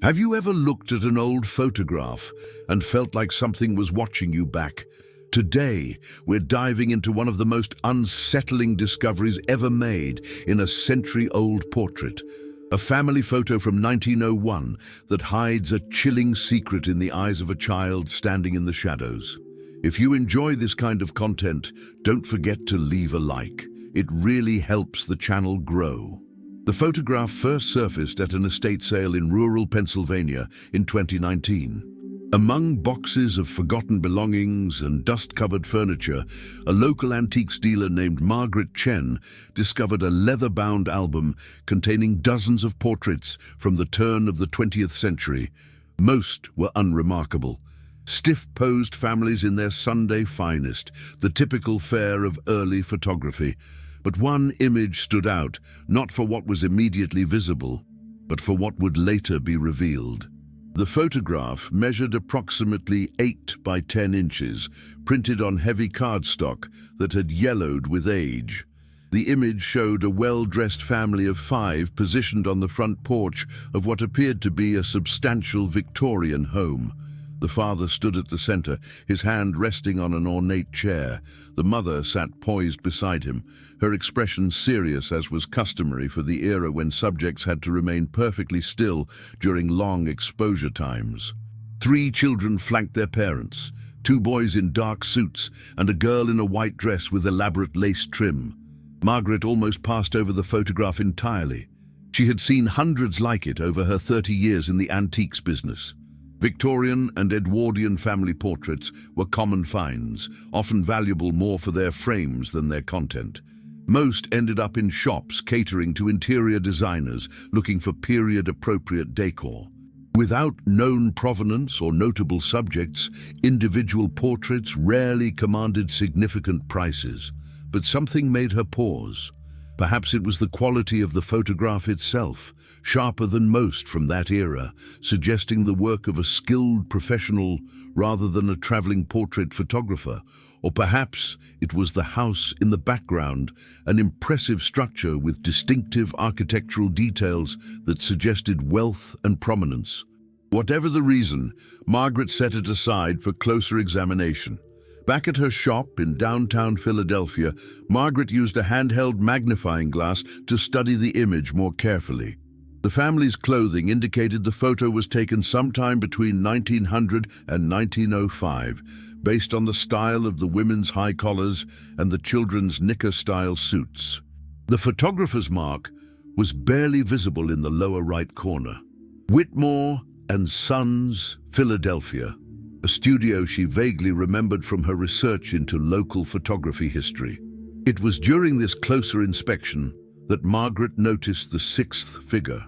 Have you ever looked at an old photograph and felt like something was watching you back? Today, we're diving into one of the most unsettling discoveries ever made in a century-old portrait. A family photo from 1901 that hides a chilling secret in the eyes of a child standing in the shadows. If you enjoy this kind of content, don't forget to leave a like. It really helps the channel grow. The photograph first surfaced at an estate sale in rural Pennsylvania in 2019. Among boxes of forgotten belongings and dust-covered furniture, a local antiques dealer named Margaret Chen discovered a leather-bound album containing dozens of portraits from the turn of the 20th century. Most were unremarkable. Stiff-posed families in their Sunday finest, the typical fare of early photography. But one image stood out, not for what was immediately visible, but for what would later be revealed. The photograph measured approximately 8 by 10 inches, printed on heavy cardstock that had yellowed with age. The image showed a well-dressed family of 5 positioned on the front porch of what appeared to be a substantial Victorian home. The father stood at the center, his hand resting on an ornate chair. The mother sat poised beside him, her expression serious as was customary for the era when subjects had to remain perfectly still during long exposure times. 3 children flanked their parents, 2 boys in dark suits and a girl in a white dress with elaborate lace trim. Margaret almost passed over the photograph entirely. She had seen hundreds like it over her 30 years in the antiques business. Victorian and Edwardian family portraits were common finds, often valuable more for their frames than their content. Most ended up in shops catering to interior designers looking for period-appropriate decor. Without known provenance or notable subjects, individual portraits rarely commanded significant prices. But something made her pause. Perhaps it was the quality of the photograph itself, sharper than most from that era, suggesting the work of a skilled professional rather than a traveling portrait photographer. Or perhaps it was the house in the background, an impressive structure with distinctive architectural details that suggested wealth and prominence. Whatever the reason, Margaret set it aside for closer examination. Back at her shop in downtown Philadelphia, Margaret used a handheld magnifying glass to study the image more carefully. The family's clothing indicated the photo was taken sometime between 1900 and 1905, based on the style of the women's high collars and the children's knicker-style suits. The photographer's mark was barely visible in the lower right corner. Whitmore and Sons, Philadelphia, a studio she vaguely remembered from her research into local photography history. It was during this closer inspection that Margaret noticed the 6th figure.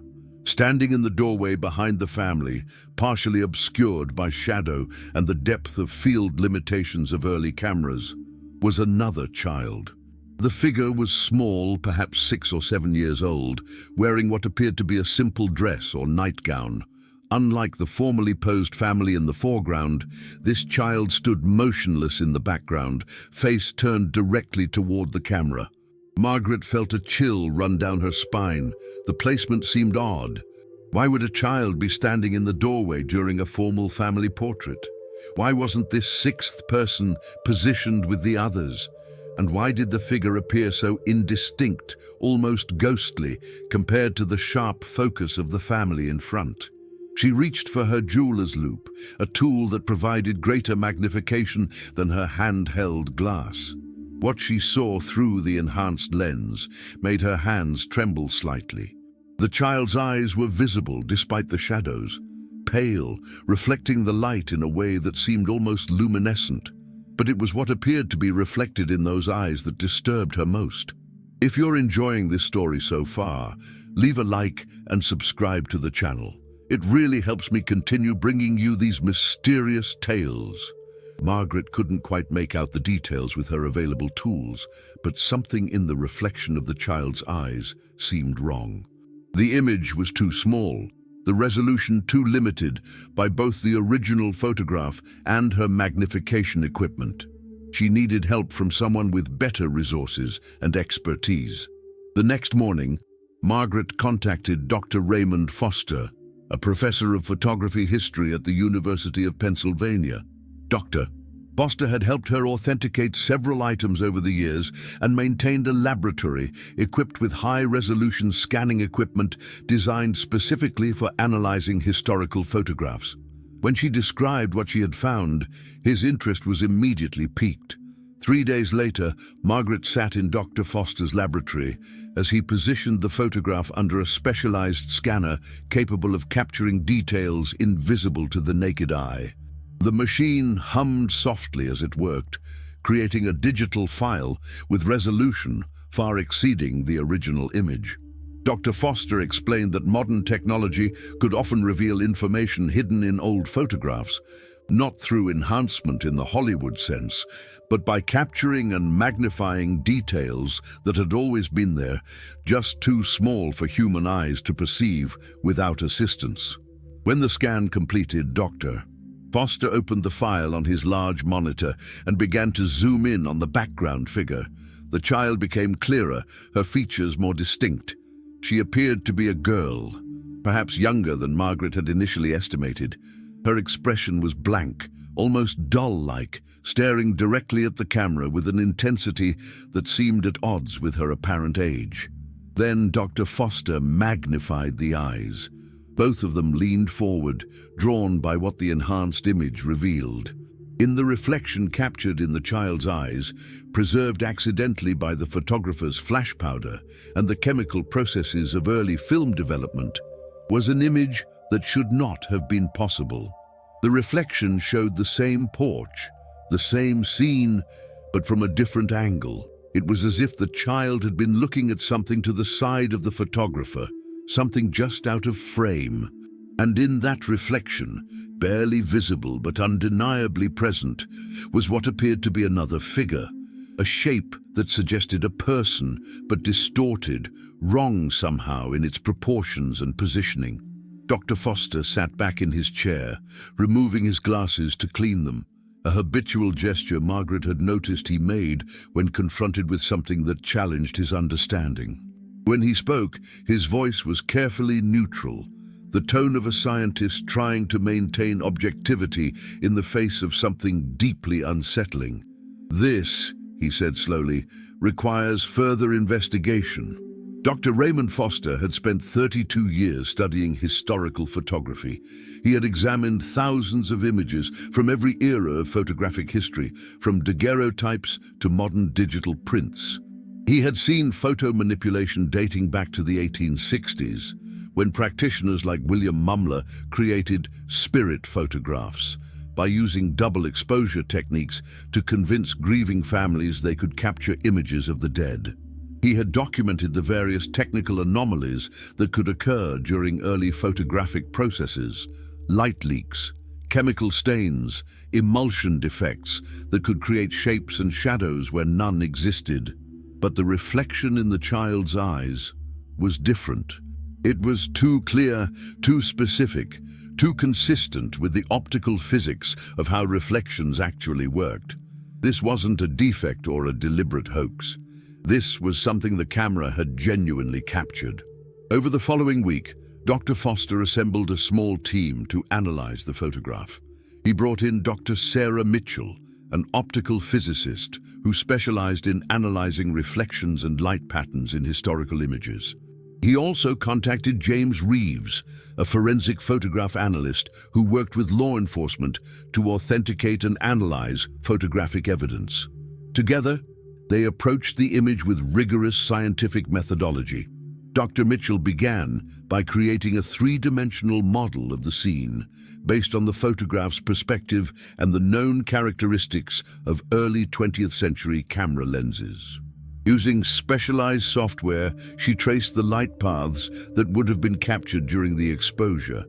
Standing in the doorway behind the family, partially obscured by shadow and the depth of field limitations of early cameras, was another child. The figure was small, perhaps 6 or 7 years old, wearing what appeared to be a simple dress or nightgown. Unlike the formally posed family in the foreground, this child stood motionless in the background, face turned directly toward the camera. Margaret felt a chill run down her spine. The placement seemed odd. Why would a child be standing in the doorway during a formal family portrait? Why wasn't this 6th person positioned with the others? And why did the figure appear so indistinct, almost ghostly, compared to the sharp focus of the family in front? She reached for her jeweler's loupe, a tool that provided greater magnification than her handheld glass. What she saw through the enhanced lens made her hands tremble slightly. The child's eyes were visible despite the shadows, pale, reflecting the light in a way that seemed almost luminescent. But it was what appeared to be reflected in those eyes that disturbed her most. If you're enjoying this story so far, leave a like and subscribe to the channel. It really helps me continue bringing you these mysterious tales. Margaret couldn't quite make out the details with her available tools, but something in the reflection of the child's eyes seemed wrong. The image was too small, the resolution too limited by both the original photograph and her magnification equipment. She needed help from someone with better resources and expertise. The next morning, Margaret contacted Dr. Raymond Foster, a professor of photography history at the University of Pennsylvania. Dr. Foster had helped her authenticate several items over the years and maintained a laboratory equipped with high-resolution scanning equipment designed specifically for analyzing historical photographs. When she described what she had found, his interest was immediately piqued. 3 days later, Margaret sat in Dr. Foster's laboratory as he positioned the photograph under a specialized scanner capable of capturing details invisible to the naked eye. The machine hummed softly as it worked, creating a digital file with resolution far exceeding the original image. Dr. Foster explained that modern technology could often reveal information hidden in old photographs, not through enhancement in the Hollywood sense, but by capturing and magnifying details that had always been there, just too small for human eyes to perceive without assistance. When the scan completed, Dr. Foster opened the file on his large monitor and began to zoom in on the background figure. The child became clearer, her features more distinct. She appeared to be a girl, perhaps younger than Margaret had initially estimated. Her expression was blank, almost doll-like, staring directly at the camera with an intensity that seemed at odds with her apparent age. Then Dr. Foster magnified the eyes. Both of them leaned forward, drawn by what the enhanced image revealed. In the reflection captured in the child's eyes, preserved accidentally by the photographer's flash powder and the chemical processes of early film development, was an image that should not have been possible. The reflection showed the same porch, the same scene, but from a different angle. It was as if the child had been looking at something to the side of the photographer, something just out of frame. And in that reflection, barely visible but undeniably present, was what appeared to be another figure, a shape that suggested a person, but distorted, wrong somehow in its proportions and positioning. Dr. Foster sat back in his chair, removing his glasses to clean them, a habitual gesture Margaret had noticed he made when confronted with something that challenged his understanding. When he spoke, his voice was carefully neutral, the tone of a scientist trying to maintain objectivity in the face of something deeply unsettling. "This," he said slowly, "requires further investigation." Dr. Raymond Foster had spent 32 years studying historical photography. He had examined thousands of images from every era of photographic history, from daguerreotypes to modern digital prints. He had seen photo manipulation dating back to the 1860s, when practitioners like William Mumler created spirit photographs by using double exposure techniques to convince grieving families they could capture images of the dead. He had documented the various technical anomalies that could occur during early photographic processes: light leaks, chemical stains, emulsion defects that could create shapes and shadows where none existed. But the reflection in the child's eyes was different. It was too clear, too specific, too consistent with the optical physics of how reflections actually worked. This wasn't a defect or a deliberate hoax. This was something the camera had genuinely captured. Over the following week, Dr. Foster assembled a small team to analyze the photograph. He brought in Dr. Sarah Mitchell, an optical physicist who specialized in analyzing reflections and light patterns in historical images. He also contacted James Reeves, a forensic photograph analyst who worked with law enforcement to authenticate and analyze photographic evidence. Together, they approached the image with rigorous scientific methodology. Dr. Mitchell began by creating a three-dimensional model of the scene, based on the photograph's perspective and the known characteristics of early 20th century camera lenses. Using specialized software, she traced the light paths that would have been captured during the exposure.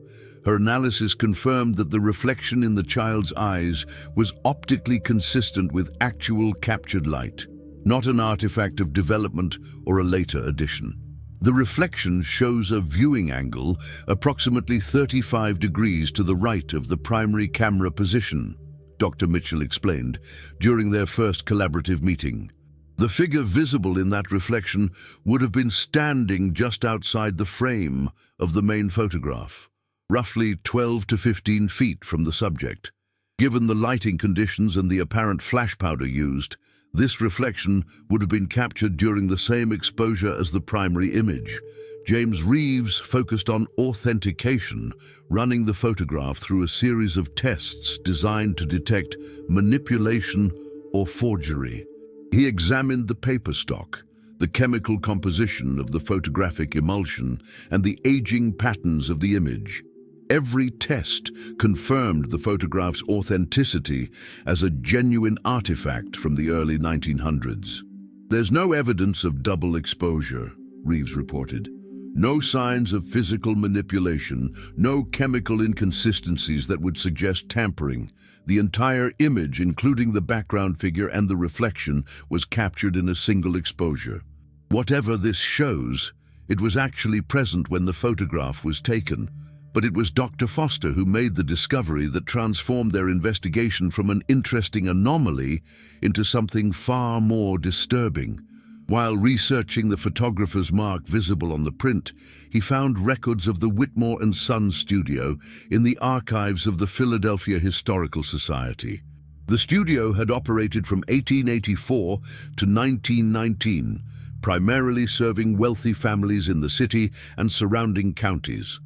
Her analysis confirmed that the reflection in the child's eyes was optically consistent with actual captured light, not an artifact of development or a later addition. The reflection shows a viewing angle approximately 35 degrees to the right of the primary camera position, Dr. Mitchell explained during their first collaborative meeting. The figure visible in that reflection would have been standing just outside the frame of the main photograph, roughly 12 to 15 feet from the subject. Given the lighting conditions and the apparent flash powder used, this reflection would have been captured during the same exposure as the primary image. James Reeves focused on authentication, running the photograph through a series of tests designed to detect manipulation or forgery. He examined the paper stock, the chemical composition of the photographic emulsion, and the aging patterns of the image. Every test confirmed the photograph's authenticity as a genuine artifact from the early 1900s. "There's no evidence of double exposure," Reeves reported. "No signs of physical manipulation, no chemical inconsistencies that would suggest tampering. The entire image, including the background figure and the reflection, was captured in a single exposure. Whatever this shows, it was actually present when the photograph was taken. But it was Dr. Foster who made the discovery that transformed their investigation from an interesting anomaly into something far more disturbing. While researching the photographer's mark visible on the print, he found records of the Whitmore and Sons studio in the archives of the Philadelphia Historical Society. The studio had operated from 1884 to 1919, primarily serving wealthy families in the city and surrounding counties.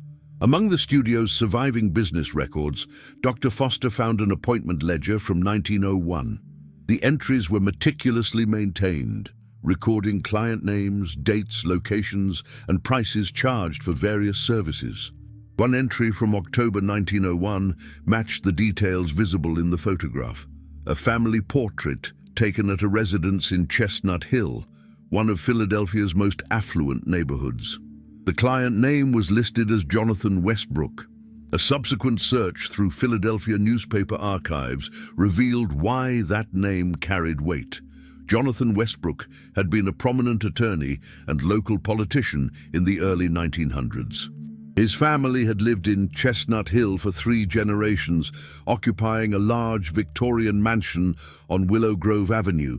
Among the studio's surviving business records, Dr. Foster found an appointment ledger from 1901. The entries were meticulously maintained, recording client names, dates, locations, and prices charged for various services. One entry from October 1901 matched the details visible in the photograph: a family portrait taken at a residence in Chestnut Hill, one of Philadelphia's most affluent neighborhoods. The client name was listed as Jonathan Westbrook. A subsequent search through Philadelphia newspaper archives revealed why that name carried weight. Jonathan Westbrook had been a prominent attorney and local politician in the early 1900s. His family had lived in Chestnut Hill for 3 generations, occupying a large Victorian mansion on Willow Grove Avenue.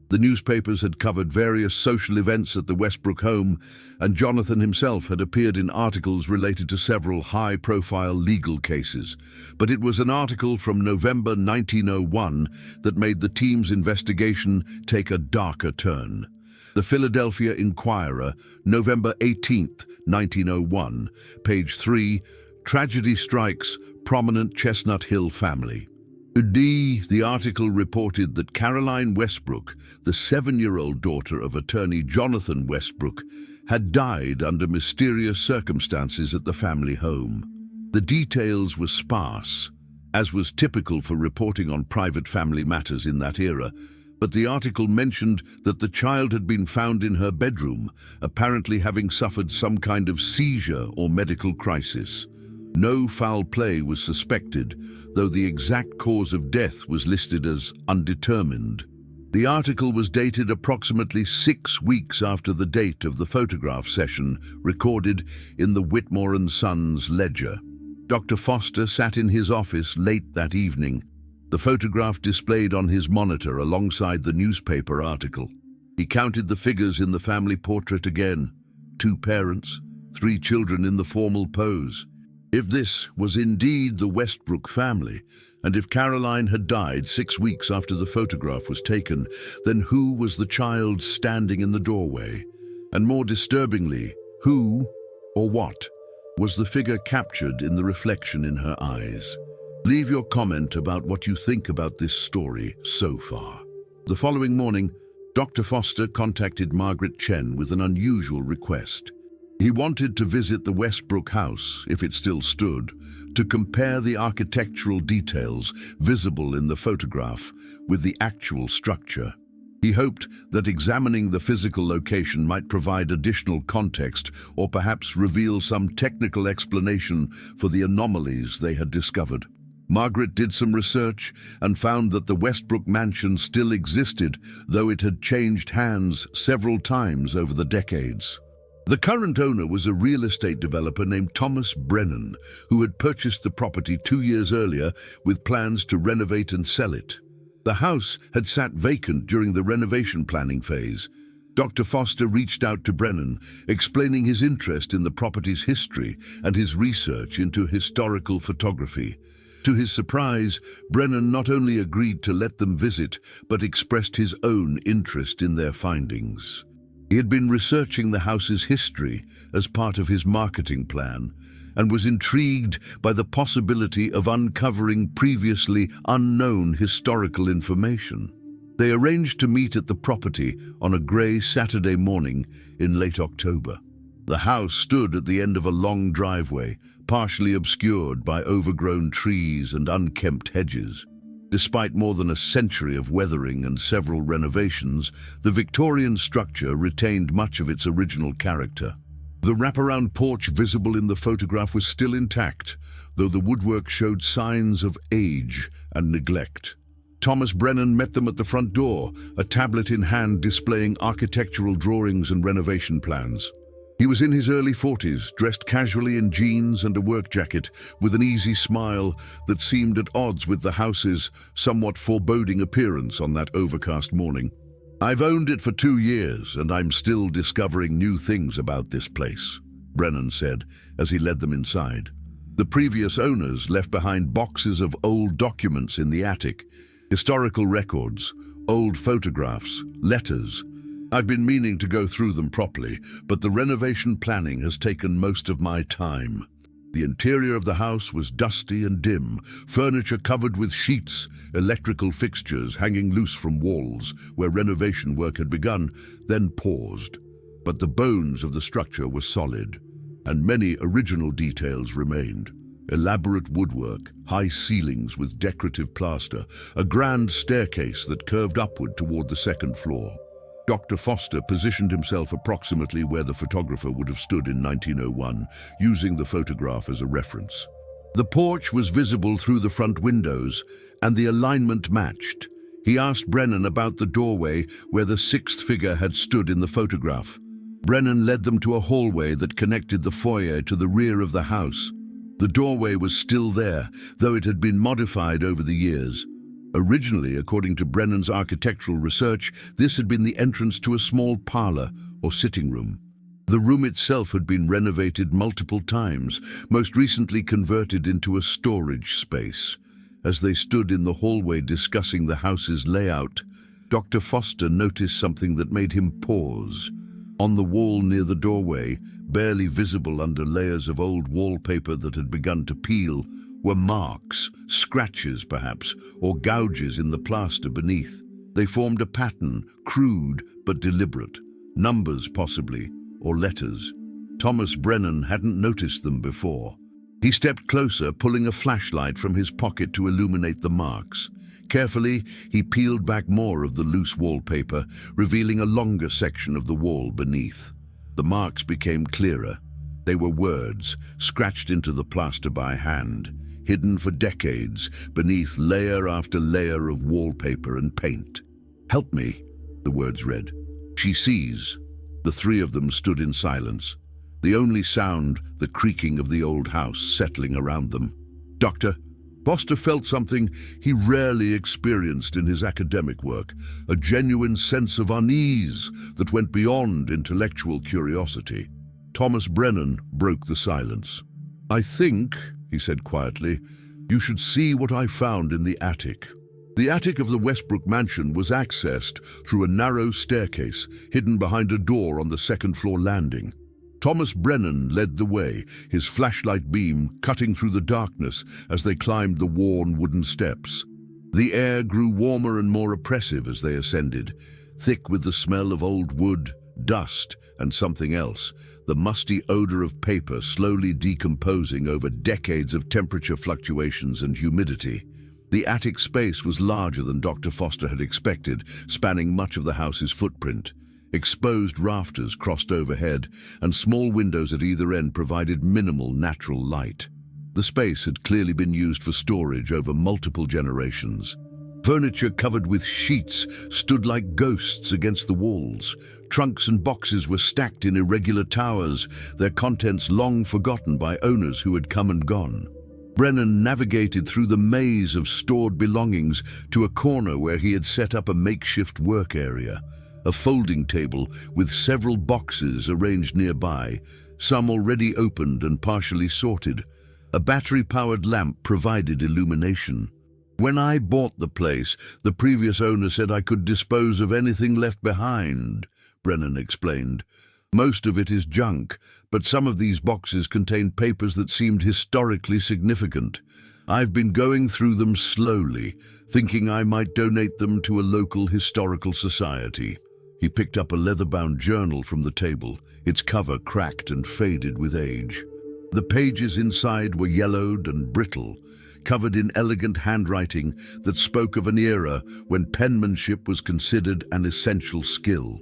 The newspapers had covered various social events at the Westbrook home, and Jonathan himself had appeared in articles related to several high-profile legal cases. But it was an article from November 1901 that made the team's investigation take a darker turn. The Philadelphia Inquirer, November 18, 1901, page 3, "Tragedy Strikes Prominent Chestnut Hill Family." The article reported that Caroline Westbrook, the 7-year-old daughter of attorney Jonathan Westbrook, had died under mysterious circumstances at the family home. The details were sparse, as was typical for reporting on private family matters in that era, but the article mentioned that the child had been found in her bedroom, apparently having suffered some kind of seizure or medical crisis. No foul play was suspected, though the exact cause of death was listed as undetermined. The article was dated approximately 6 weeks after the date of the photograph session recorded in the Whitmore and Sons ledger. Dr. Foster sat in his office late that evening, the photograph displayed on his monitor alongside the newspaper article. He counted the figures in the family portrait again: 2 parents, 3 children in the formal pose. If this was indeed the Westbrook family, and if Caroline had died 6 weeks after the photograph was taken, then who was the child standing in the doorway? And more disturbingly, who, or what, was the figure captured in the reflection in her eyes? Leave your comment about what you think about this story so far. The following morning, Dr. Foster contacted Margaret Chen with an unusual request. He wanted to visit the Westbrook house, if it still stood, to compare the architectural details visible in the photograph with the actual structure. He hoped that examining the physical location might provide additional context or perhaps reveal some technical explanation for the anomalies they had discovered. Margaret did some research and found that the Westbrook mansion still existed, though it had changed hands several times over the decades. The current owner was a real estate developer named Thomas Brennan, who had purchased the property 2 years earlier with plans to renovate and sell it. The house had sat vacant during the renovation planning phase, Dr. Foster reached out to Brennan, explaining his interest in the property's history and his research into historical photography. To his surprise, Brennan not only agreed to let them visit, but expressed his own interest in their findings. He had been researching the house's history as part of his marketing plan, and was intrigued by the possibility of uncovering previously unknown historical information. They arranged to meet at the property on a grey Saturday morning in late October. The house stood at the end of a long driveway, partially obscured by overgrown trees and unkempt hedges. Despite more than a century of weathering and several renovations, the Victorian structure retained much of its original character. The wraparound porch visible in the photograph was still intact, though the woodwork showed signs of age and neglect. Thomas Brennan met them at the front door, a tablet in hand displaying architectural drawings and renovation plans. He was in his early 40s, dressed casually in jeans and a work jacket, with an easy smile that seemed at odds with the house's somewhat foreboding appearance on that overcast morning. "I've owned it for 2 years, and I'm still discovering new things about this place," Brennan said as he led them inside. The previous owners left behind boxes of old documents in the attic, historical records, old photographs, letters. "I've been meaning to go through them properly, but the renovation planning has taken most of my time." The interior of the house was dusty and dim, furniture covered with sheets, electrical fixtures hanging loose from walls where renovation work had begun, then paused. But the bones of the structure were solid, and many original details remained. Elaborate woodwork, high ceilings with decorative plaster, a grand staircase that curved upward toward the second floor. Dr. Foster positioned himself approximately where the photographer would have stood in 1901, using the photograph as a reference. The porch was visible through the front windows, and the alignment matched. He asked Brennan about the doorway where the sixth figure had stood in the photograph. Brennan led them to a hallway that connected the foyer to the rear of the house. The doorway was still there, though it had been modified over the years. Originally, according to Brennan's architectural research, this had been the entrance to a small parlor or sitting room. The room itself had been renovated multiple times, most recently converted into a storage space. As they stood in the hallway discussing the house's layout, Dr. Foster noticed something that made him pause. On the wall near the doorway, barely visible under layers of old wallpaper that had begun to peel, were marks, scratches perhaps, or gouges in the plaster beneath. They formed a pattern, crude but deliberate. Numbers possibly, or letters. Thomas Brennan hadn't noticed them before. He stepped closer, pulling a flashlight from his pocket to illuminate the marks. Carefully, he peeled back more of the loose wallpaper, revealing a longer section of the wall beneath. The marks became clearer. They were words, scratched into the plaster by hand, hidden for decades beneath layer after layer of wallpaper and paint. "Help me," the words read. "She sees." The three of them stood in silence, the only sound the creaking of the old house settling around them. Dr. Foster felt something he rarely experienced in his academic work, a genuine sense of unease that went beyond intellectual curiosity. Thomas Brennan broke the silence. "I think," he said quietly, "you should see what I found in the attic." The attic of the Westbrook mansion was accessed through a narrow staircase hidden behind a door on the second-floor landing. Thomas Brennan led the way, his flashlight beam cutting through the darkness as they climbed the worn wooden steps. The air grew warmer and more oppressive as they ascended, thick with the smell of old wood, dust, and something else, the musty odor of paper slowly decomposing over decades of temperature fluctuations and humidity. The attic space was larger than Dr. Foster had expected, spanning much of the house's footprint. Exposed rafters crossed overhead, and small windows at either end provided minimal natural light. The space had clearly been used for storage over multiple generations. Furniture covered with sheets stood like ghosts against the walls. Trunks and boxes were stacked in irregular towers, their contents long forgotten by owners who had come and gone. Brennan navigated through the maze of stored belongings to a corner where he had set up a makeshift work area. a folding table with several boxes arranged nearby, some already opened and partially sorted. A battery-powered lamp provided illumination. When I bought the place, the previous owner said I could dispose of anything left behind, Brennan explained. Most of it is junk, but some of these boxes contain papers that seemed historically significant. I've been going through them slowly, thinking I might donate them to a local historical society. He picked up a leather-bound journal from the table, its cover cracked and faded with age. The pages inside were yellowed and brittle, covered in elegant handwriting that spoke of an era when penmanship was considered an essential skill.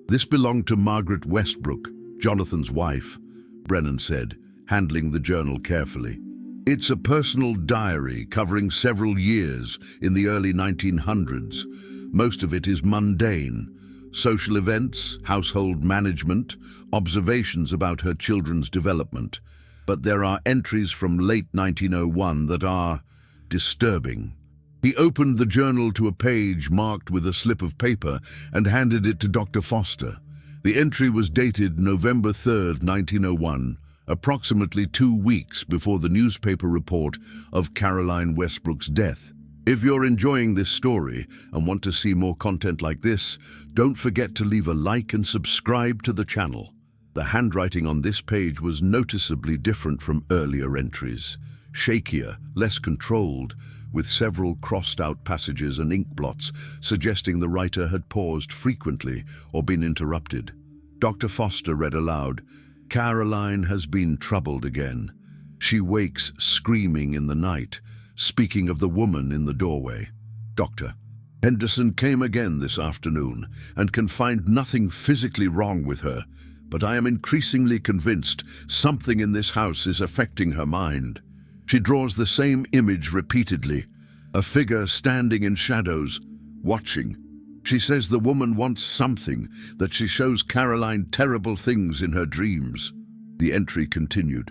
This belonged to Margaret Westbrook, Jonathan's wife, Brennan said, handling the journal carefully. It's a personal diary covering several years in the early 1900s. Most of it is mundane. Social events, household management, observations about her children's development. But there are entries from late 1901 that are disturbing. He opened the journal to a page marked with a slip of paper and handed it to Dr. Foster. The entry was dated November 3rd, 1901, approximately 2 weeks before the newspaper report of Caroline Westbrook's death. If you're enjoying this story and want to see more content like this, don't forget to leave a like and subscribe to the channel. The handwriting on this page was noticeably different from earlier entries, shakier, less controlled, with several crossed-out passages and ink blots suggesting the writer had paused frequently or been interrupted. Dr. Foster read aloud, "Caroline has been troubled again. She wakes screaming in the night, speaking of the woman in the doorway. Dr. Henderson came again this afternoon and can find nothing physically wrong with her, but I am increasingly convinced something in this house is affecting her mind. She draws the same image repeatedly, a figure standing in shadows, watching. She says the woman wants something, that she shows Caroline terrible things in her dreams." The entry continued.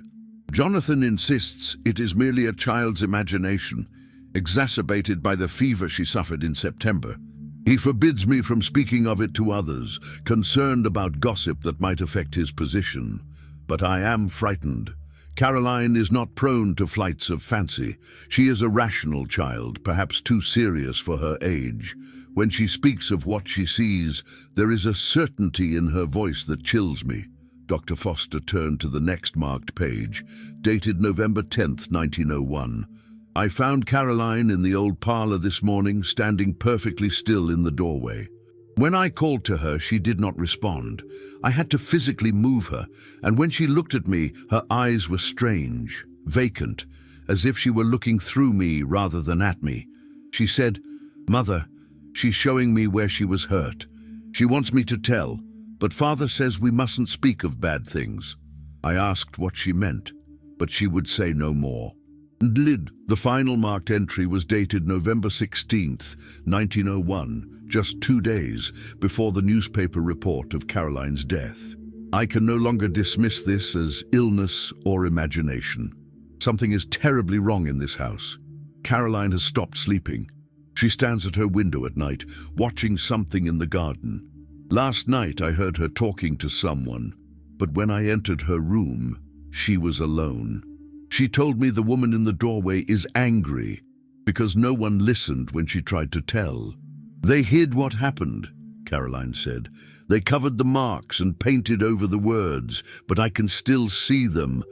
"Jonathan insists it is merely a child's imagination, exacerbated by the fever she suffered in September. He forbids me from speaking of it to others, concerned about gossip that might affect his position. But I am frightened. Caroline is not prone to flights of fancy. She is a rational child, perhaps too serious for her age. When she speaks of what she sees, there is a certainty in her voice that chills me." Dr. Foster turned to the next marked page, dated November 10th, 1901. "I found Caroline in the old parlor this morning, standing perfectly still in the doorway. When I called to her, she did not respond. I had to physically move her, and when she looked at me, her eyes were strange, vacant, as if she were looking through me rather than at me. She said, 'Mother, she's showing me where she was hurt. She wants me to tell, but Father says we mustn't speak of bad things.' I asked what she meant, but she would say no more." The final marked entry was dated November 16th, 1901, just 2 days before the newspaper report of Caroline's death. "I can no longer dismiss this as illness or imagination. Something is terribly wrong in this house. Caroline has stopped sleeping. She stands at her window at night, watching something in the garden. Last night I heard her talking to someone, but when I entered her room, she was alone. She told me the woman in the doorway is angry because no one listened when she tried to tell. They hid what happened," Caroline said. "They covered the marks and painted over the words, but I can still see them.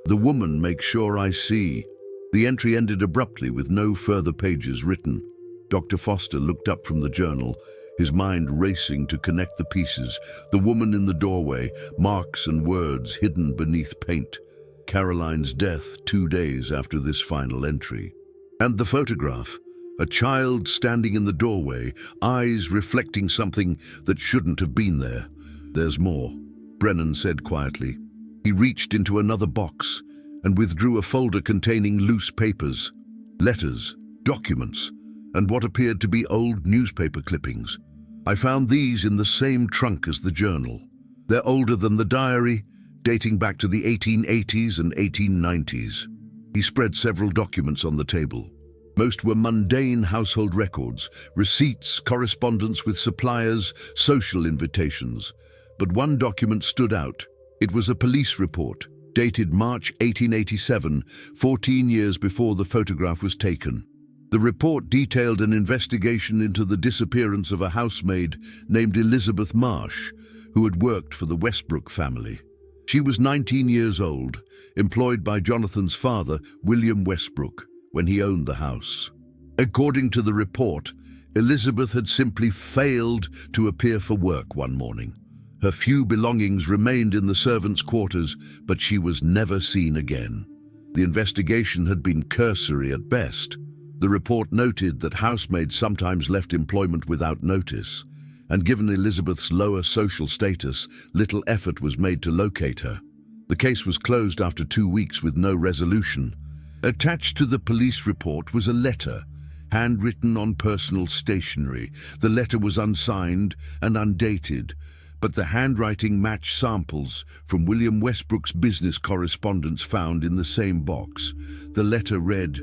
The woman makes sure I see." The entry ended abruptly with no further pages written. Dr. Foster looked up from the journal, his mind racing to connect the pieces. The woman in the doorway, marks and words hidden beneath paint. Caroline's death 2 days after this final entry. And the photograph, a child standing in the doorway, eyes reflecting something that shouldn't have been there. "There's more," Brennan said quietly. He reached into another box and withdrew a folder containing loose papers, letters, documents, and what appeared to be old newspaper clippings. "I found these in the same trunk as the journal. They're older than the diary, dating back to the 1880s and 1890s. He spread several documents on the table. Most were mundane household records, receipts, correspondence with suppliers, social invitations. But one document stood out. It was a police report, dated March 1887, 14 years before the photograph was taken. The report detailed an investigation into the disappearance of a housemaid named Elizabeth Marsh, who had worked for the Westbrook family. She was 19 years old, employed by Jonathan's father, William Westbrook, when he owned the house. According to the report, Elizabeth had simply failed to appear for work one morning. Her few belongings remained in the servants' quarters, but she was never seen again. The investigation had been cursory at best. The report noted that housemaids sometimes left employment without notice, and given Elizabeth's lower social status, little effort was made to locate her. The case was closed after 2 weeks with no resolution. Attached to the police report was a letter, handwritten on personal stationery. The letter was unsigned and undated, but the handwriting matched samples from William Westbrook's business correspondence found in the same box. The letter read,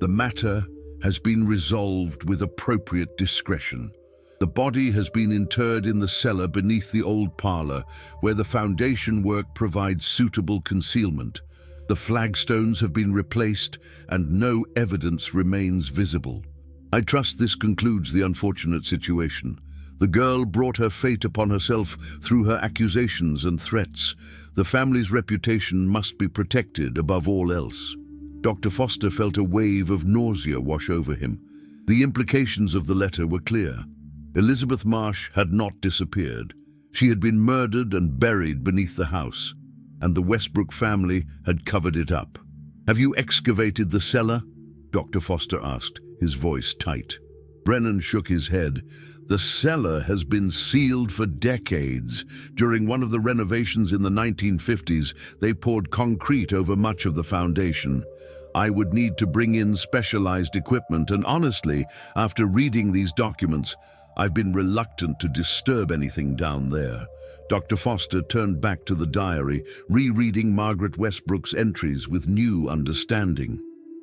"The matter has been resolved with appropriate discretion. The body has been interred in the cellar beneath the old parlor, where the foundation work provides suitable concealment. The flagstones have been replaced and no evidence remains visible." I trust this concludes the unfortunate situation. The girl brought her fate upon herself through her accusations and threats. The family's reputation must be protected above all else. Dr. Foster felt a wave of nausea wash over him. The implications of the letter were clear. Elizabeth Marsh had not disappeared. She had been murdered and buried beneath the house, and the Westbrook family had covered it up. "Have you excavated the cellar?" Dr. Foster asked, his voice tight. Brennan shook his head. "The cellar has been sealed for decades. During one of the renovations in the 1950s, they poured concrete over much of the foundation. I would need to bring in specialized equipment, and honestly, after reading these documents, I've been reluctant to disturb anything down there." Dr. Foster turned back to the diary, rereading Margaret Westbrook's entries with new understanding.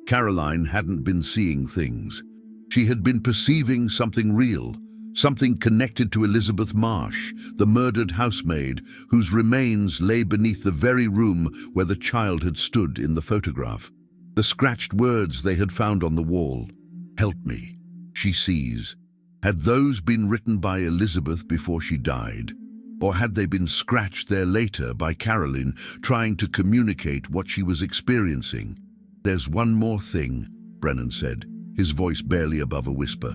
Caroline hadn't been seeing things. She had been perceiving something real, something connected to Elizabeth Marsh, the murdered housemaid, whose remains lay beneath the very room where the child had stood in the photograph. The scratched words they had found on the wall, "Help me," she sees. Had those been written by Elizabeth before she died? Or had they been scratched there later by Caroline, trying to communicate what she was experiencing? "There's one more thing," Brennan said, his voice barely above a whisper.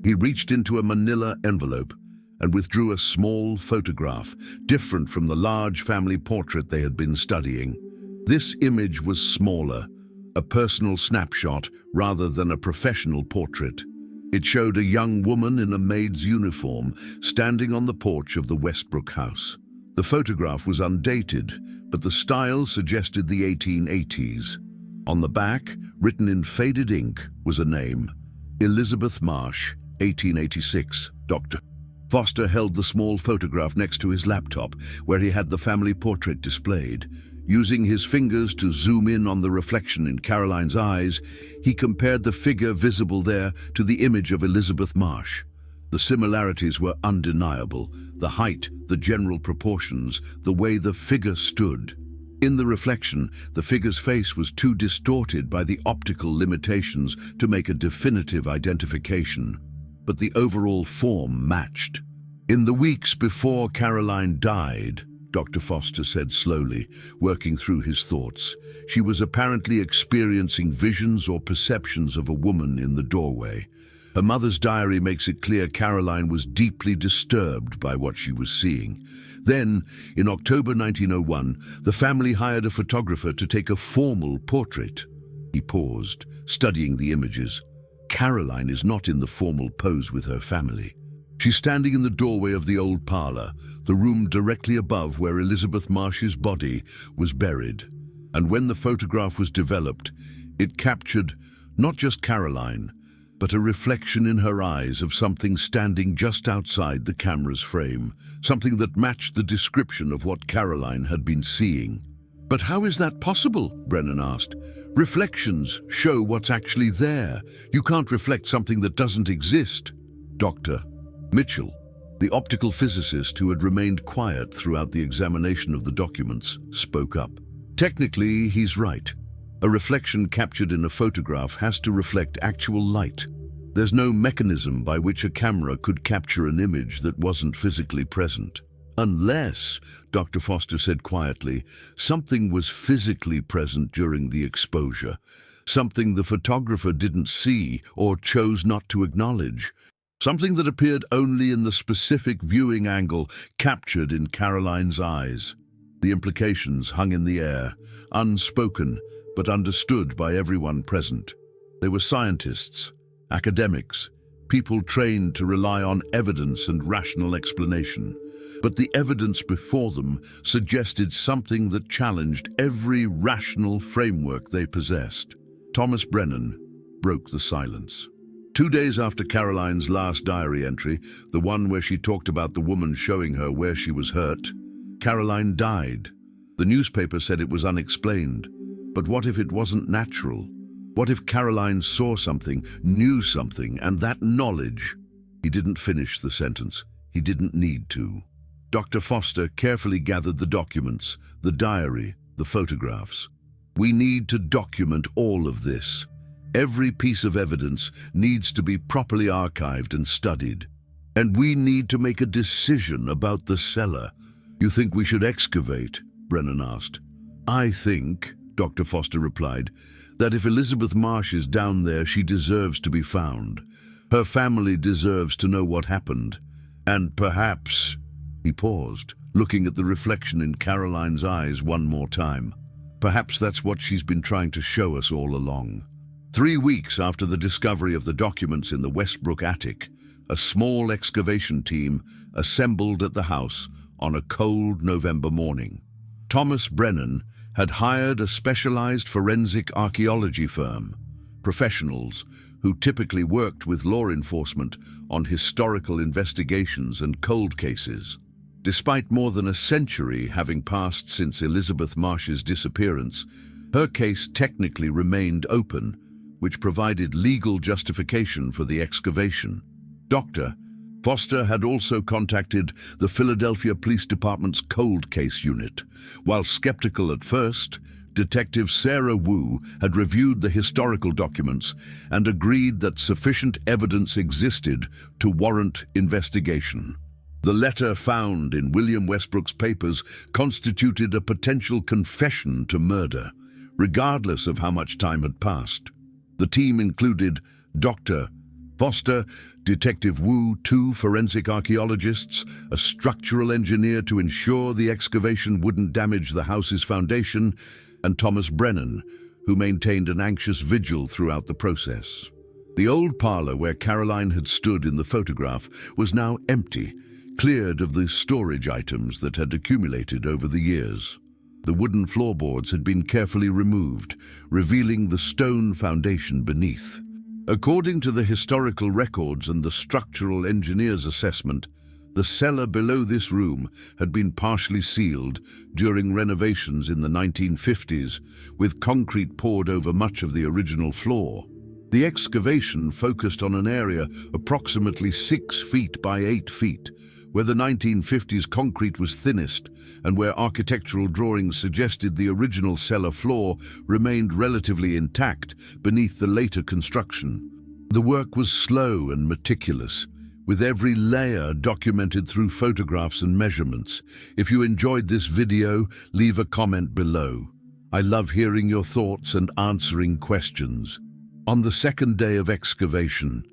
He reached into a manila envelope and withdrew a small photograph, different from the large family portrait they had been studying. This image was smaller, a personal snapshot rather than a professional portrait. It showed a young woman in a maid's uniform standing on the porch of the Westbrook house. The photograph was undated, but the style suggested the 1880s. On the back, written in faded ink, was a name: Elizabeth Marsh, 1886, Dr. Foster held the small photograph next to his laptop, where he had the family portrait displayed. Using his fingers to zoom in on the reflection in Caroline's eyes, he compared the figure visible there to the image of Elizabeth Marsh. The similarities were undeniable: the height, the general proportions, the way the figure stood. In the reflection, the figure's face was too distorted by the optical limitations to make a definitive identification, but the overall form matched. "In the weeks before Caroline died," Dr. Foster said slowly, working through his thoughts, "she was apparently experiencing visions or perceptions of a woman in the doorway. Her mother's diary makes it clear Caroline was deeply disturbed by what she was seeing. Then, in October 1901, the family hired a photographer to take a formal portrait." He paused, studying the images. Caroline is not in the formal pose with her family. She's standing in the doorway of the old parlor, the room directly above where Elizabeth Marsh's body was buried. And when the photograph was developed, it captured not just Caroline, but a reflection in her eyes of something standing just outside the camera's frame, something that matched the description of what Caroline had been seeing. "But how is that possible?" Brennan asked. Reflections show what's actually there. You can't reflect something that doesn't exist. Dr. Mitchell, the optical physicist who had remained quiet throughout the examination of the documents, spoke up. Technically, he's right. A reflection captured in a photograph has to reflect actual light. There's no mechanism by which a camera could capture an image that wasn't physically present. Unless, Dr. Foster said quietly, something was physically present during the exposure, something the photographer didn't see or chose not to acknowledge, something that appeared only in the specific viewing angle captured in Caroline's eyes. The implications hung in the air, unspoken but understood by everyone present. They were scientists, academics, people trained to rely on evidence and rational explanation. But the evidence before them suggested something that challenged every rational framework they possessed. Thomas Brennan broke the silence. 2 days after Caroline's last diary entry, the one where she talked about the woman showing her where she was hurt, Caroline died. The newspaper said it was unexplained. But what if it wasn't natural? What if Caroline saw something, knew something, and that knowledge? He didn't finish the sentence. He didn't need to. Dr. Foster carefully gathered the documents, the diary, the photographs. We need to document all of this. Every piece of evidence needs to be properly archived and studied. And we need to make a decision about the cellar. You think we should excavate? Brennan asked. I think, Dr. Foster replied, that if Elizabeth Marsh is down there, she deserves to be found. Her family deserves to know what happened. And perhaps... He paused, looking at the reflection in Caroline's eyes one more time. Perhaps that's what she's been trying to show us all along. 3 weeks after the discovery of the documents in the Westbrook attic, a small excavation team assembled at the house on a cold November morning. Thomas Brennan had hired a specialized forensic archaeology firm, professionals who typically worked with law enforcement on historical investigations and cold cases. Despite more than a century having passed since Elizabeth Marsh's disappearance, her case technically remained open, which provided legal justification for the excavation. Dr. Foster had also contacted the Philadelphia Police Department's cold case unit. While skeptical at first, Detective Sarah Wu had reviewed the historical documents and agreed that sufficient evidence existed to warrant investigation. The letter found in William Westbrook's papers constituted a potential confession to murder, regardless of how much time had passed. The team included Dr. Foster, Detective Wu, 2 forensic archaeologists, a structural engineer to ensure the excavation wouldn't damage the house's foundation, and Thomas Brennan, who maintained an anxious vigil throughout the process. The old parlor where Caroline had stood in the photograph was now empty, cleared of the storage items that had accumulated over the years. The wooden floorboards had been carefully removed, revealing the stone foundation beneath. According to the historical records and the structural engineer's assessment, the cellar below this room had been partially sealed during renovations in the 1950s, with concrete poured over much of the original floor. The excavation focused on an area approximately 6 feet by 8 feet, where the 1950s concrete was thinnest and where architectural drawings suggested the original cellar floor remained relatively intact beneath the later construction. The work was slow and meticulous, with every layer documented through photographs and measurements. If you enjoyed this video, leave a comment below. I love hearing your thoughts and answering questions. On the second day of excavation,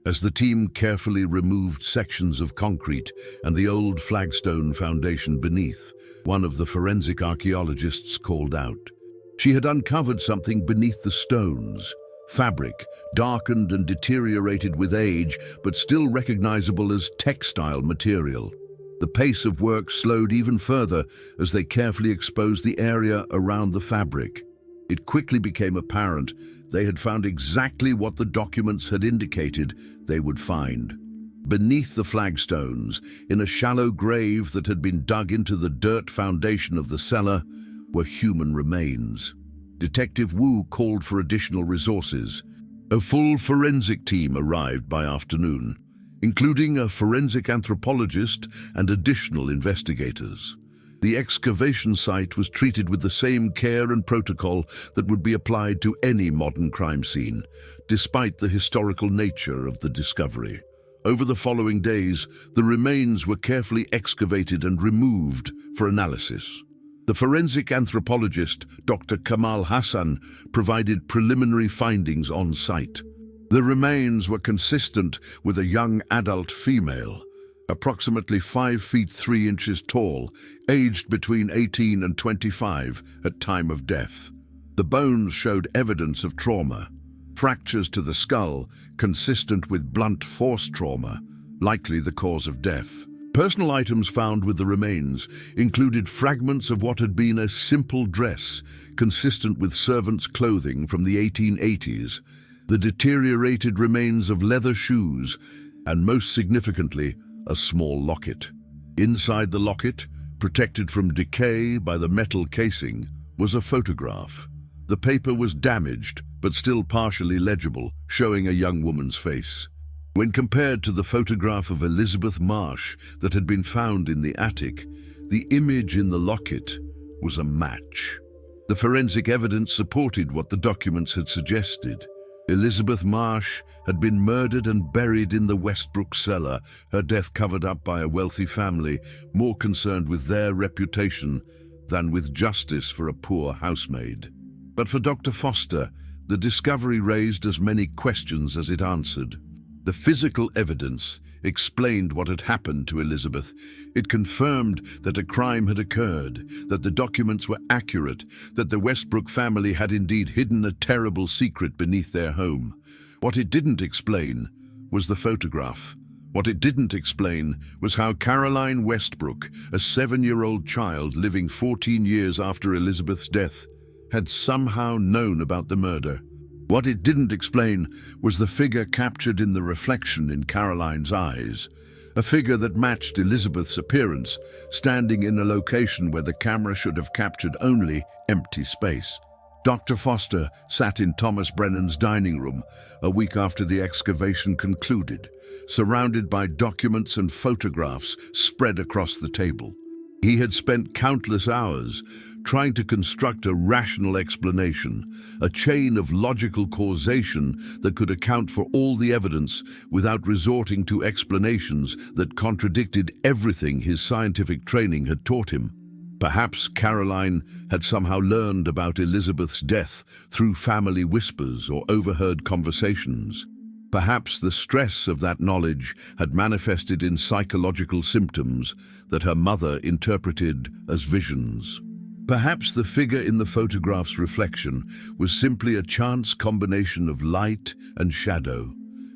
as the team carefully removed sections of concrete and the old flagstone foundation beneath, one of the forensic archaeologists called out. She had uncovered something beneath the stones, fabric, darkened and deteriorated with age, but still recognizable as textile material. The pace of work slowed even further as they carefully exposed the area around the fabric. It quickly became apparent they had found exactly what the documents had indicated they would find. Beneath the flagstones, in a shallow grave that had been dug into the dirt foundation of the cellar, were human remains. Detective Wu called for additional resources. A full forensic team arrived by afternoon, including a forensic anthropologist and additional investigators. The excavation site was treated with the same care and protocol that would be applied to any modern crime scene, despite the historical nature of the discovery. Over the following days, the remains were carefully excavated and removed for analysis. The forensic anthropologist, Dr. Kamal Hassan, provided preliminary findings on site. The remains were consistent with a young adult female, approximately 5 feet 3 inches tall, aged between 18 and 25 at time of death. The bones showed evidence of trauma. Fractures to the skull, consistent with blunt force trauma, likely the cause of death. Personal items found with the remains included fragments of what had been a simple dress, consistent with servants' clothing from the 1880s, the deteriorated remains of leather shoes, and most significantly, a small locket. Inside the locket, protected from decay by the metal casing, was a photograph. The paper was damaged, but still partially legible, showing a young woman's face. When compared to the photograph of Elizabeth Marsh that had been found in the attic, the image in the locket was a match. The forensic evidence supported what the documents had suggested. Elizabeth Marsh had been murdered and buried in the Westbrook cellar, her death covered up by a wealthy family, more concerned with their reputation than with justice for a poor housemaid. But for Dr. Foster, the discovery raised as many questions as it answered. The physical evidence explained what had happened to Elizabeth. It confirmed that a crime had occurred, that the documents were accurate, that the Westbrook family had indeed hidden a terrible secret beneath their home. What it didn't explain was the photograph. What it didn't explain was how Caroline Westbrook, a 7-year-old child living 14 years after Elizabeth's death, had somehow known about the murder. What it didn't explain was the figure captured in the reflection in Caroline's eyes, a figure that matched Elizabeth's appearance, standing in a location where the camera should have captured only empty space. Dr. Foster sat in Thomas Brennan's dining room a week after the excavation concluded, surrounded by documents and photographs spread across the table. He had spent countless hours trying to construct a rational explanation, a chain of logical causation that could account for all the evidence without resorting to explanations that contradicted everything his scientific training had taught him. Perhaps Caroline had somehow learned about Elizabeth's death through family whispers or overheard conversations. Perhaps the stress of that knowledge had manifested in psychological symptoms that her mother interpreted as visions. Perhaps the figure in the photograph's reflection was simply a chance combination of light and shadow,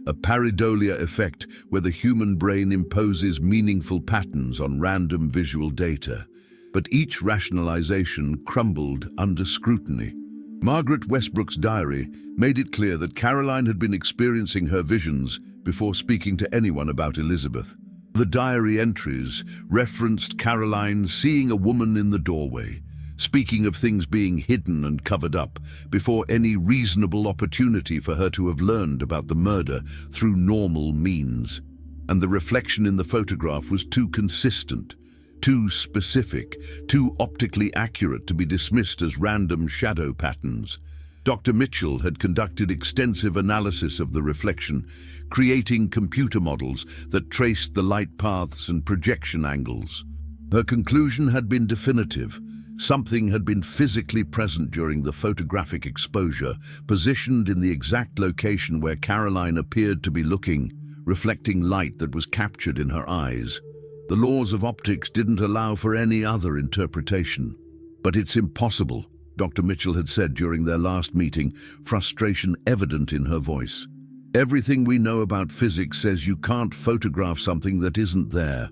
a pareidolia effect where the human brain imposes meaningful patterns on random visual data. But each rationalization crumbled under scrutiny. Margaret Westbrook's diary made it clear that Caroline had been experiencing her visions before speaking to anyone about Elizabeth. The diary entries referenced Caroline seeing a woman in the doorway, speaking of things being hidden and covered up, before any reasonable opportunity for her to have learned about the murder through normal means. And the reflection in the photograph was too consistent, too specific, too optically accurate to be dismissed as random shadow patterns. Dr. Mitchell had conducted extensive analysis of the reflection, creating computer models that traced the light paths and projection angles. Her conclusion had been definitive. Something had been physically present during the photographic exposure, positioned in the exact location where Caroline appeared to be looking, reflecting light that was captured in her eyes. The laws of optics didn't allow for any other interpretation. But it's impossible, Dr. Mitchell had said during their last meeting, frustration evident in her voice. Everything we know about physics says you can't photograph something that isn't there.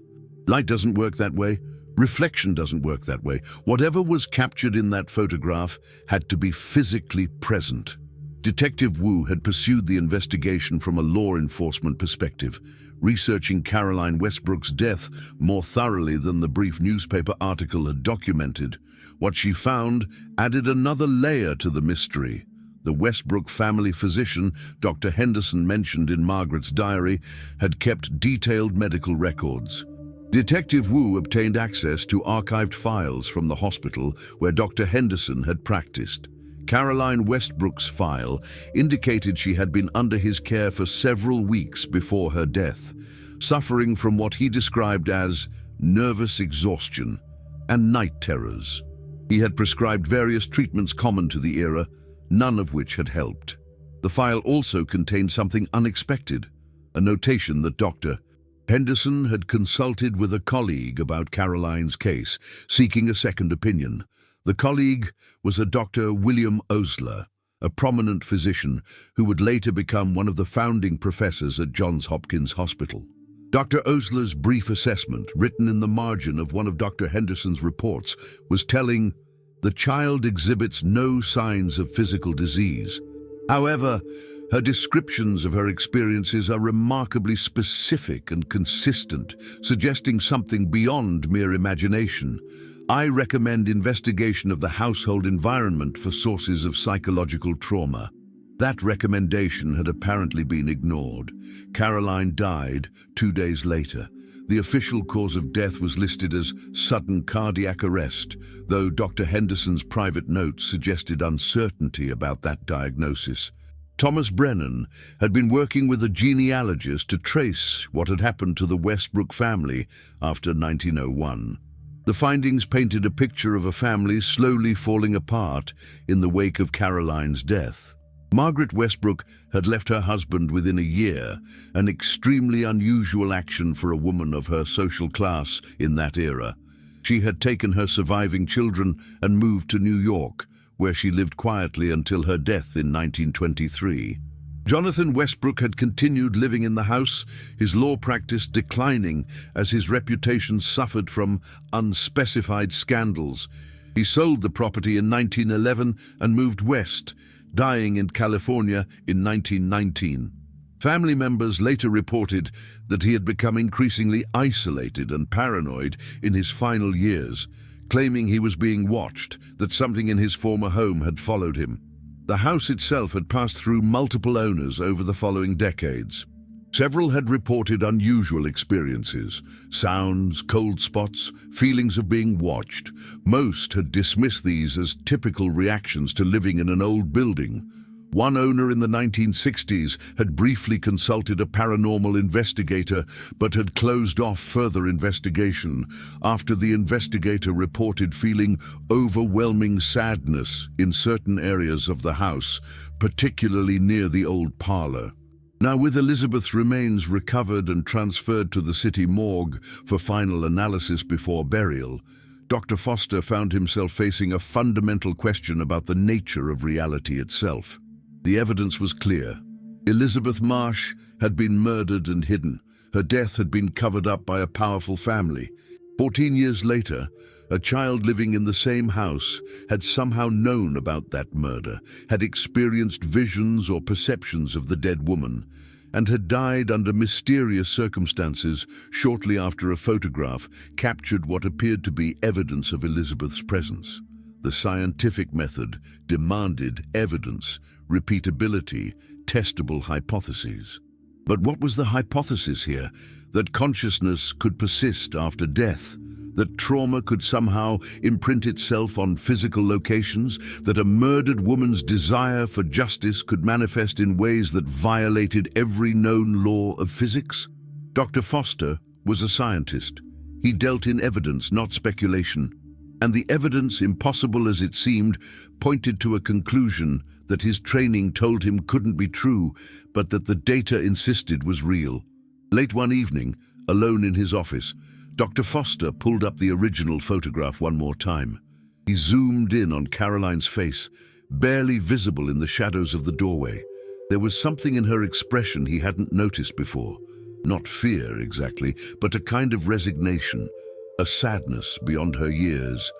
Light doesn't work that way. Reflection doesn't work that way. Whatever was captured in that photograph had to be physically present. Detective Wu had pursued the investigation from a law enforcement perspective, researching Caroline Westbrook's death more thoroughly than the brief newspaper article had documented. What she found added another layer to the mystery. The Westbrook family physician, Dr. Henderson, mentioned in Margaret's diary, had kept detailed medical records. Detective Wu obtained access to archived files from the hospital where Dr. Henderson had practiced. Caroline Westbrook's file indicated she had been under his care for several weeks before her death, suffering from what he described as nervous exhaustion and night terrors. He had prescribed various treatments common to the era, none of which had helped. The file also contained something unexpected, a notation that Dr. Henderson had consulted with a colleague about Caroline's case, seeking a second opinion. The colleague was a Dr. William Osler, a prominent physician who would later become one of the founding professors at Johns Hopkins Hospital. Dr. Osler's brief assessment, written in the margin of one of Dr. Henderson's reports, was telling, "The child exhibits no signs of physical disease. However, her descriptions of her experiences are remarkably specific and consistent, suggesting something beyond mere imagination. I recommend investigation of the household environment for sources of psychological trauma." That recommendation had apparently been ignored. Caroline died 2 days later. The official cause of death was listed as sudden cardiac arrest, though Dr. Henderson's private notes suggested uncertainty about that diagnosis. Thomas Brennan had been working with a genealogist to trace what had happened to the Westbrook family after 1901. The findings painted a picture of a family slowly falling apart in the wake of Caroline's death. Margaret Westbrook had left her husband within a year, an extremely unusual action for a woman of her social class in that era. She had taken her surviving children and moved to New York, where she lived quietly until her death in 1923. Jonathan Westbrook had continued living in the house, his law practice declining as his reputation suffered from unspecified scandals. He sold the property in 1911 and moved west, dying in California in 1919. Family members later reported that he had become increasingly isolated and paranoid in his final years, claiming he was being watched, that something in his former home had followed him. The house itself had passed through multiple owners over the following decades. Several had reported unusual experiences, sounds, cold spots, feelings of being watched. Most had dismissed these as typical reactions to living in an old building. One owner in the 1960s had briefly consulted a paranormal investigator but had closed off further investigation after the investigator reported feeling overwhelming sadness in certain areas of the house, particularly near the old parlor. Now, with Elizabeth's remains recovered and transferred to the city morgue for final analysis before burial, Dr. Foster found himself facing a fundamental question about the nature of reality itself. The evidence was clear. Elizabeth Marsh had been murdered and hidden. Her death had been covered up by a powerful family. 14 years later, a child living in the same house had somehow known about that murder, had experienced visions or perceptions of the dead woman, and had died under mysterious circumstances shortly after a photograph captured what appeared to be evidence of Elizabeth's presence. The scientific method demanded evidence, repeatability, testable hypotheses. But what was the hypothesis here? That consciousness could persist after death? That trauma could somehow imprint itself on physical locations? That a murdered woman's desire for justice could manifest in ways that violated every known law of physics? Dr. Foster was a scientist. He dealt in evidence, not speculation. And the evidence, impossible as it seemed, pointed to a conclusion that his training told him couldn't be true, but that the data insisted was real. Late one evening, alone in his office, Dr. Foster pulled up the original photograph one more time. He zoomed in on Caroline's face, barely visible in the shadows of the doorway. There was something in her expression he hadn't noticed before. Not fear exactly, but a kind of resignation, a sadness beyond her years.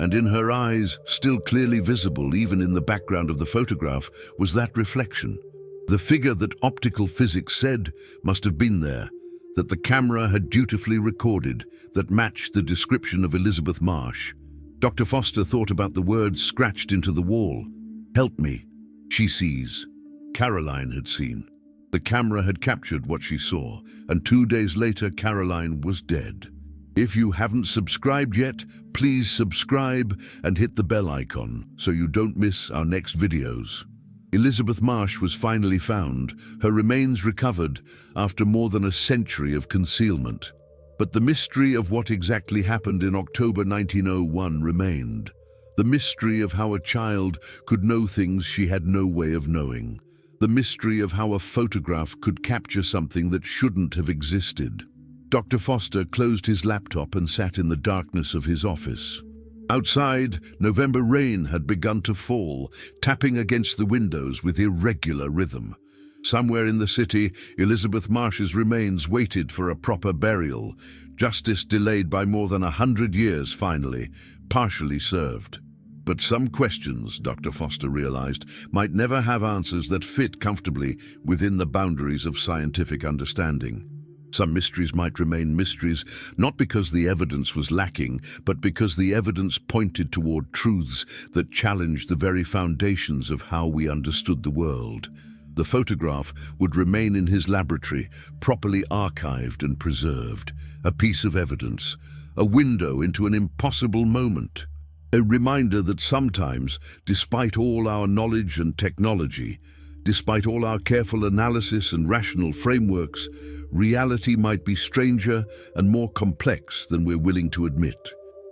and in her eyes, still clearly visible even in the background of the photograph, was that reflection. The figure that optical physics said must have been there, that the camera had dutifully recorded, that matched the description of Elizabeth Marsh. Dr. Foster thought about the words scratched into the wall. "Help me. She sees." Caroline had seen. The camera had captured what she saw, and 2 days later, Caroline was dead. If you haven't subscribed yet, please subscribe and hit the bell icon so you don't miss our next videos. Elizabeth Marsh was finally found, her remains recovered after more than a century of concealment. But the mystery of what exactly happened in October 1901 remained. The mystery of how a child could know things she had no way of knowing. The mystery of how a photograph could capture something that shouldn't have existed. Dr. Foster closed his laptop and sat in the darkness of his office. Outside, November rain had begun to fall, tapping against the windows with irregular rhythm. Somewhere in the city, Elizabeth Marsh's remains waited for a proper burial. Justice delayed by more than 100 years finally, partially served. But some questions, Dr. Foster realized, might never have answers that fit comfortably within the boundaries of scientific understanding. Some mysteries might remain mysteries, not because the evidence was lacking, but because the evidence pointed toward truths that challenged the very foundations of how we understood the world. The photograph would remain in his laboratory, properly archived and preserved, a piece of evidence, a window into an impossible moment, a reminder that sometimes, despite all our knowledge and technology, despite all our careful analysis and rational frameworks, reality might be stranger and more complex than we're willing to admit.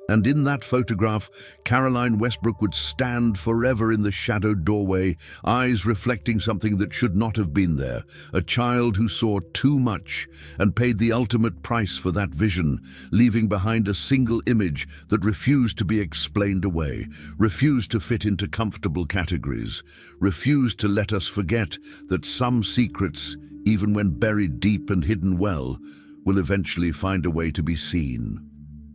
And in that photograph, Caroline Westbrook would stand forever in the shadowed doorway, eyes reflecting something that should not have been there, a child who saw too much and paid the ultimate price for that vision, leaving behind a single image that refused to be explained away, refused to fit into comfortable categories, refused to let us forget that some secrets, even when buried deep and hidden well, will eventually find a way to be seen.